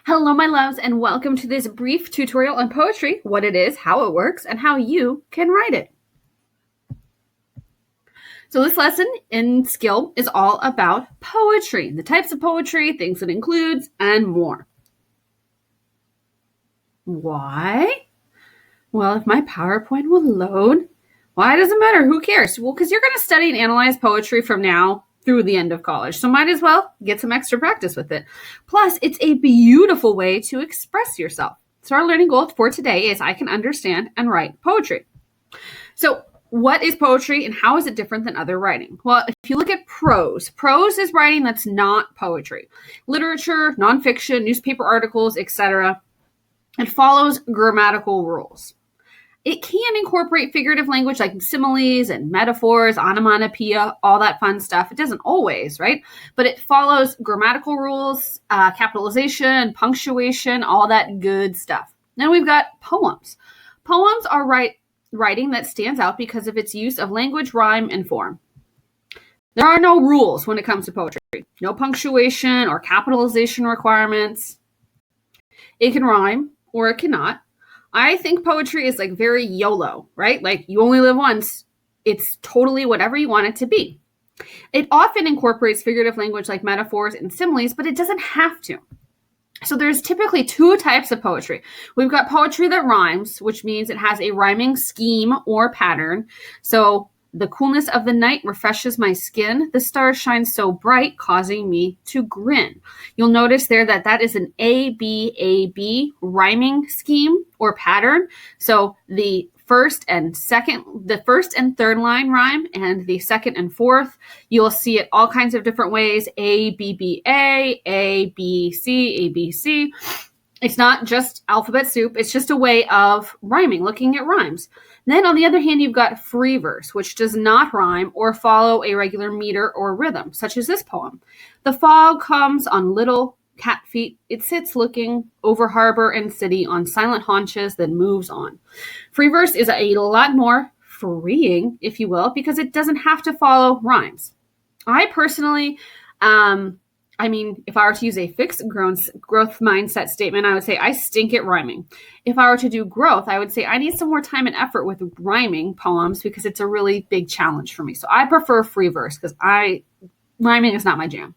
Hello, my loves, and welcome to this brief tutorial on poetry, what it is, how it works, and how you can write it. So this lesson in skill is all about poetry, the types of poetry, things it includes, and more. Why? Well, if my PowerPoint will load, why does it matter? Who cares? Well, because you're going to study and analyze poetry from now through the end of college. So might as well get some extra practice with it. Plus, it's a beautiful way to express yourself. So our learning goal for today is I can understand and write poetry. So what is poetry and how is it different than other writing? Well, if you look at prose is writing that's not poetry. Literature, nonfiction, newspaper articles, etc. It follows grammatical rules. It can incorporate figurative language like similes and metaphors, onomatopoeia, all that fun stuff. It doesn't always, right? But it follows grammatical rules, capitalization, punctuation, all that good stuff. Then we've got poems. Poems are writing that stands out because of its use of language, rhyme, and form. There are no rules when it comes to poetry. No punctuation or capitalization requirements. It can rhyme or it cannot. I think poetry is like very YOLO, right? Like you only live once. It's totally whatever you want it to be. It often incorporates figurative language like metaphors and similes, but it doesn't have to. So there's typically two types of poetry. We've got poetry that rhymes, which means it has a rhyming scheme or pattern. So the coolness of the night refreshes my skin. The stars shine so bright, causing me to grin. You'll notice there that is an A-B-A-B rhyming scheme or pattern. So the first and third line rhyme, and the second and fourth, you'll see it all kinds of different ways. A-B-B-A, A-B-C, A-B-C. It's not just alphabet soup. It's just a way of rhyming, looking at rhymes. Then on the other hand, you've got free verse, which does not rhyme or follow a regular meter or rhythm, such as this poem. The fog comes on little cat feet. It sits looking over harbor and city on silent haunches, then moves on. Free verse is a lot more freeing, if you will, because it doesn't have to follow rhymes. I personally, if I were to use a fixed growth mindset statement, I would say I stink at rhyming. If I were to do growth, I would say I need some more time and effort with rhyming poems because it's a really big challenge for me. So I prefer free verse because rhyming is not my jam.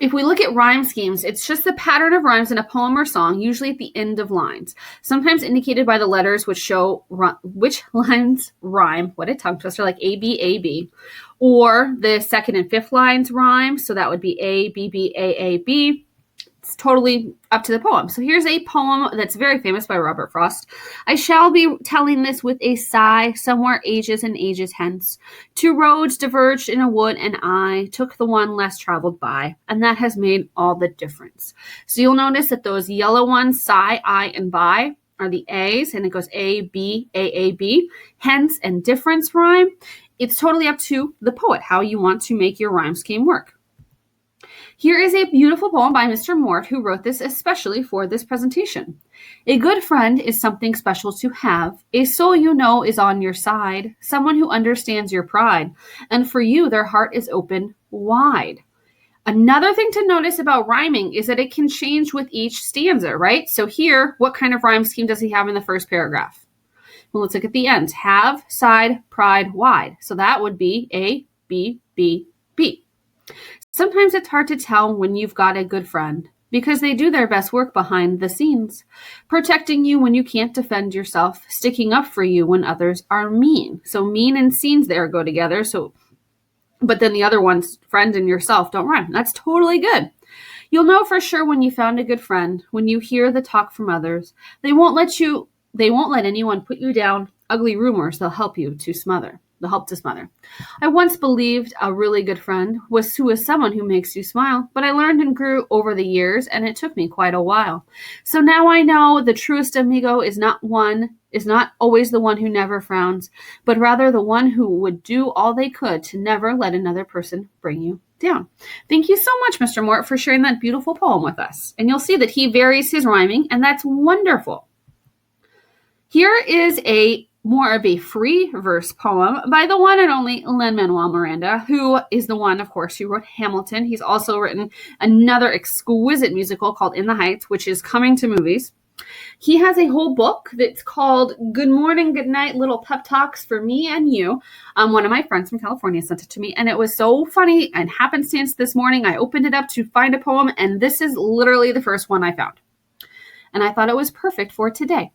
If we look at rhyme schemes, it's just the pattern of rhymes in a poem or song, usually at the end of lines, sometimes indicated by the letters which show which lines rhyme. What a tongue twister, like A, B, A, B. Or the second and fifth lines rhyme, so that would be A, B, B, A, A, B. It's totally up to the poem. So here's a poem that's very famous by Robert Frost. I shall be telling this with a sigh, somewhere ages and ages hence. Two roads diverged in a wood, and I took the one less traveled by, and that has made all the difference. So you'll notice that those yellow ones, sigh, I, and by, are the A's, and it goes A, B, A, B. Hence and difference rhyme. It's totally up to the poet how you want to make your rhyme scheme work. Here is a beautiful poem by Mr. Mort, who wrote this especially for this presentation. A good friend is something special to have. A soul you know is on your side, someone who understands your pride, and for you their heart is open wide. Another thing to notice about rhyming is that it can change with each stanza, right? So here, what kind of rhyme scheme does he have in the first paragraph? Well, let's look at the ends. Have, side, pride, wide. So that would be A, B, B, B. Sometimes it's hard to tell when you've got a good friend because they do their best work behind the scenes, protecting you when you can't defend yourself, sticking up for you when others are mean. So mean and scenes there go together. But then the other ones, friend and yourself, don't rhyme. That's totally good. You'll know for sure when you found a good friend, when you hear the talk from others. They won't let anyone put you down. Ugly rumors, they'll help to smother. I once believed a really good friend was someone who makes you smile, but I learned and grew over the years, and it took me quite a while. So now I know the truest amigo is not always the one who never frowns, but rather the one who would do all they could to never let another person bring you down. Thank you so much, Mr. Mort, for sharing that beautiful poem with us. And you'll see that he varies his rhyming, and that's wonderful. Here is a more of a free verse poem by the one and only Lin Manuel Miranda, who is the one, of course, who wrote Hamilton. He's also written another exquisite musical called In the Heights, which is coming to movies. He has a whole book that's called Good Morning, Good Night, Little Pep Talks for Me and You. One of my friends from California sent it to me, and it was so funny. And happenstance this morning, I opened it up to find a poem, and this is literally the first one I found. And I thought it was perfect for today.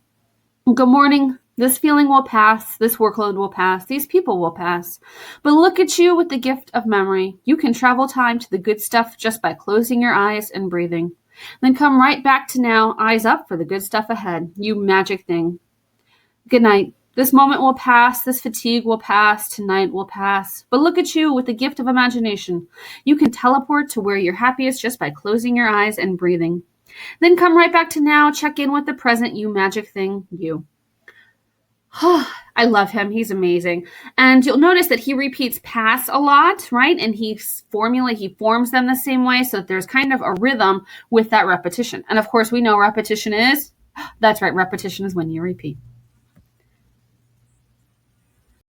Good morning. This feeling will pass. This workload will pass. These people will pass. But look at you with the gift of memory. You can travel time to the good stuff just by closing your eyes and breathing. Then come right back to now, eyes up for the good stuff ahead. You magic thing. Good night. This moment will pass. This fatigue will pass. Tonight will pass. But look at you with the gift of imagination. You can teleport to where you're happiest just by closing your eyes and breathing. Then come right back to now, check in with the present, you magic thing, you. I love him. He's amazing. And you'll notice that he repeats pass a lot, right? And he forms them the same way so that there's kind of a rhythm with that repetition. And of course, we know repetition is, that's right, repetition is when you repeat.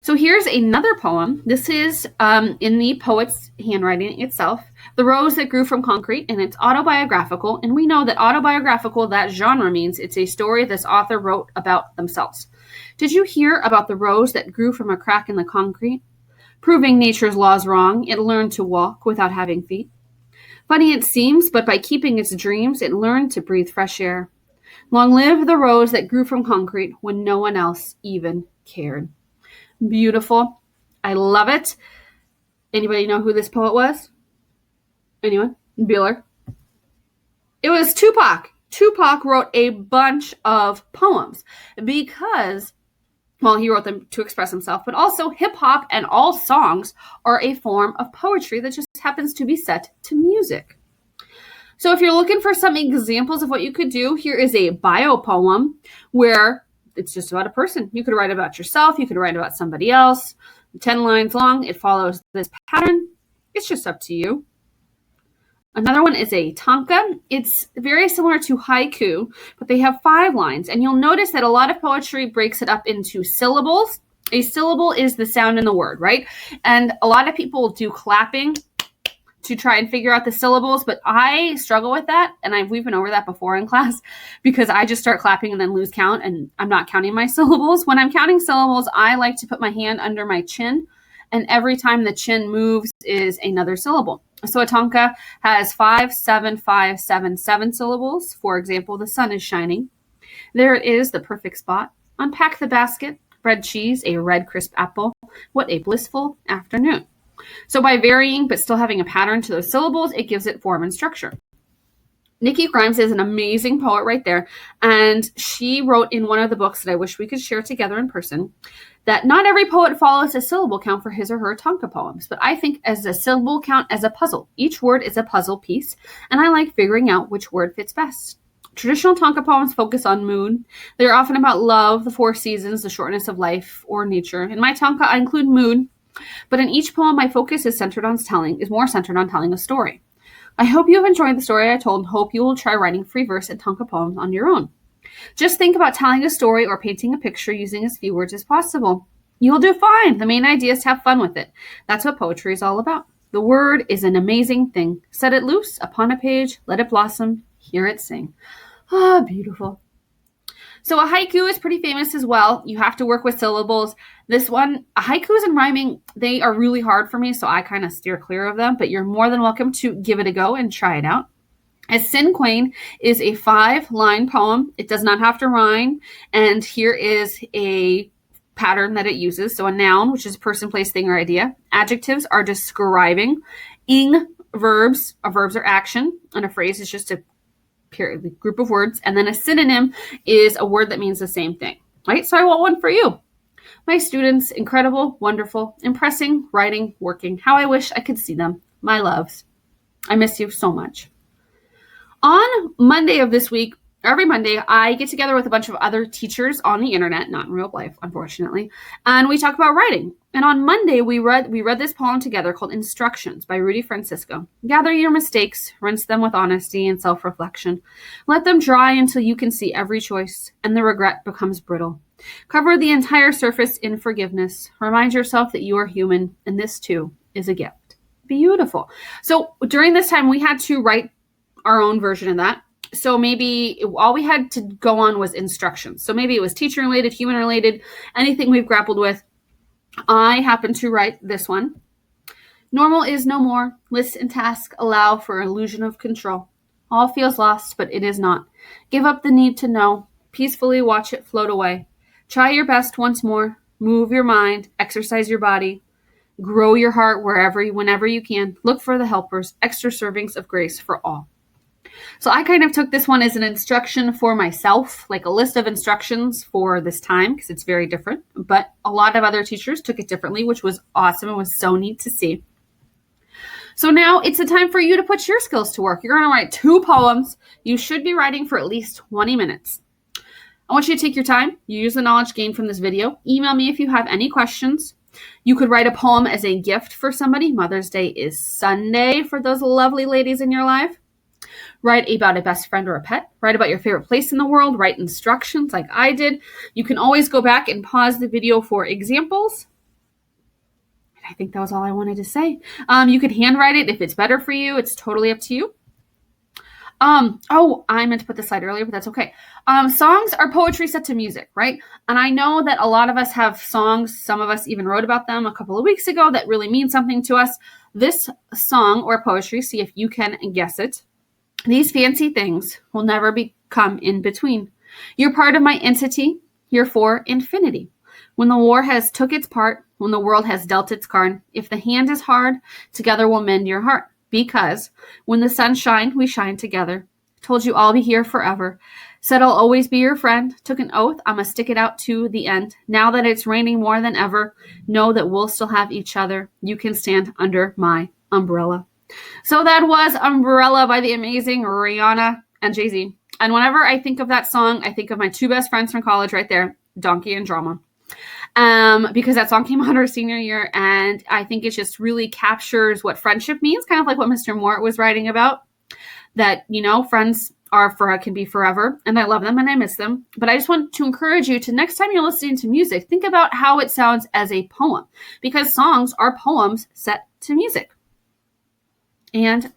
So here's another poem. This is in the poet's handwriting itself, The Rose That Grew from Concrete, and it's autobiographical. And we know that autobiographical, that genre means it's a story this author wrote about themselves. Did you hear about the rose that grew from a crack in the concrete? Proving nature's laws wrong, it learned to walk without having feet. Funny it seems, but by keeping its dreams, it learned to breathe fresh air. Long live the rose that grew from concrete when no one else even cared. Beautiful. I love it. Anybody know who this poet was? Anyone? Bueller? It was Tupac. Tupac wrote a bunch of poems because, well, he wrote them to express himself, but also hip hop and all songs are a form of poetry that just happens to be set to music. So if you're looking for some examples of what you could do, here is a bio poem where it's just about a person. You could write about yourself. You could write about somebody else. 10 lines long. It follows this pattern. It's just up to you. Another one is a tanka. It's very similar to haiku, but they have 5 lines. And you'll notice that a lot of poetry breaks it up into syllables. A syllable is the sound in the word, right? And a lot of people do clapping to try and figure out the syllables, but I struggle with that. And we've been over that before in class because I just start clapping and then lose count and I'm not counting my syllables. When I'm counting syllables, I like to put my hand under my chin, and every time the chin moves is another syllable. So a tanka has 5, 7, 5, 7, 7 syllables. For example, the sun is shining. There it is, the perfect spot. Unpack the basket, bread, cheese, a red crisp apple. What a blissful afternoon. So by varying but still having a pattern to those syllables, it gives it form and structure. Nikki Grimes is an amazing poet right there. And she wrote in one of the books that I wish we could share together in person that not every poet follows a syllable count for his or her tanka poems. But I think as a syllable count as a puzzle. Each word is a puzzle piece. And I like figuring out which word fits best. Traditional tanka poems focus on mood. They're often about love, the 4 seasons, the shortness of life, or nature. In my tanka, I include mood. But in each poem, my focus is more centered on telling a story. I hope you have enjoyed the story I told and hope you will try writing free verse and tanka poems on your own. Just think about telling a story or painting a picture using as few words as possible. You'll do fine. The main idea is to have fun with it. That's what poetry is all about. The word is an amazing thing. Set it loose upon a page, let it blossom, hear it sing. Ah, beautiful. So a haiku is pretty famous as well. You have to work with syllables. This one, haikus and rhyming, they are really hard for me, so I kind of steer clear of them, but you're more than welcome to give it a go and try it out. A cinquain is a 5-line poem. It does not have to rhyme, and here is a pattern that it uses. So a noun, which is a person, place, thing, or idea. Adjectives are describing. Verbs are action, and a phrase is just a group of words, and then a synonym is a word that means the same thing, right? So I want one for you. My students, incredible, wonderful, impressing, writing, working. How I wish I could see them. My loves. I miss you so much. On Monday of this week, every Monday, I get together with a bunch of other teachers on the internet, not in real life, unfortunately, and we talk about writing. And on Monday, we read this poem together called Instructions by Rudy Francisco. Gather your mistakes, rinse them with honesty and self-reflection. Let them dry until you can see every choice, and the regret becomes brittle. Cover the entire surface in forgiveness. Remind yourself that you are human, and this too is a gift. Beautiful. So during this time, we had to write our own version of that. So maybe all we had to go on was instructions. So maybe it was teacher related, human related, anything we've grappled with. I happen to write this one. Normal is no more. Lists and tasks allow for illusion of control. All feels lost, but it is not. Give up the need to know. Peacefully watch it float away. Try your best once more. Move your mind. Exercise your body. Grow your heart whenever you can. Look for the helpers. Extra servings of grace for all. So I kind of took this one as an instruction for myself, like a list of instructions for this time, because it's very different. But a lot of other teachers took it differently, which was awesome and was so neat to see. So now it's the time for you to put your skills to work. You're going to write 2 poems. You should be writing for at least 20 minutes. I want you to take your time. You use the knowledge gained from this video. Email me if you have any questions. You could write a poem as a gift for somebody. Mother's Day is Sunday for those lovely ladies in your life. Write about a best friend or a pet. Write about your favorite place in the world. Write instructions like I did. You can always go back and pause the video for examples. I think that was all I wanted to say. You could handwrite it if it's better for you. It's totally up to you. I meant to put this slide earlier, but that's okay. Songs are poetry set to music, right? And I know that a lot of us have songs. Some of us even wrote about them a couple of weeks ago that really mean something to us. This song or poetry, see if you can guess it. These fancy things will never become in between. You're part of my entity. You're for infinity. When the war has took its part, when the world has dealt its card, if the hand is hard, together we'll mend your heart. Because when the sun shine, we shine together. Told you I'll be here forever. Said I'll always be your friend. Took an oath, I'ma stick it out to the end. Now that it's raining more than ever, know that we'll still have each other. You can stand under my umbrella. So that was Umbrella by the amazing Rihanna and Jay-Z. And whenever I think of that song, I think of my 2 best friends from college right there, Donkey and Drama. Because that song came out our senior year, and I think it just really captures what friendship means, kind of like what Mr. Mort was writing about, that, friends can be forever, and I love them and I miss them. But I just want to encourage you to, next time you're listening to music, think about how it sounds as a poem, because songs are poems set to music. And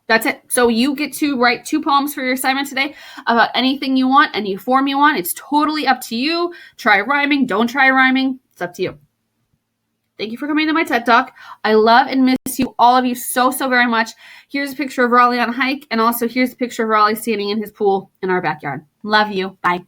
that's it. So you get to write 2 poems for your assignment today about anything you want, any form you want. It's totally up to you. Try rhyming. Don't try rhyming. It's up to you. Thank you for coming to my TED Talk. I love and miss you, all of you, so, so very much. Here's a picture of Raleigh on a hike, and also here's a picture of Raleigh standing in his pool in our backyard. Love you. Bye.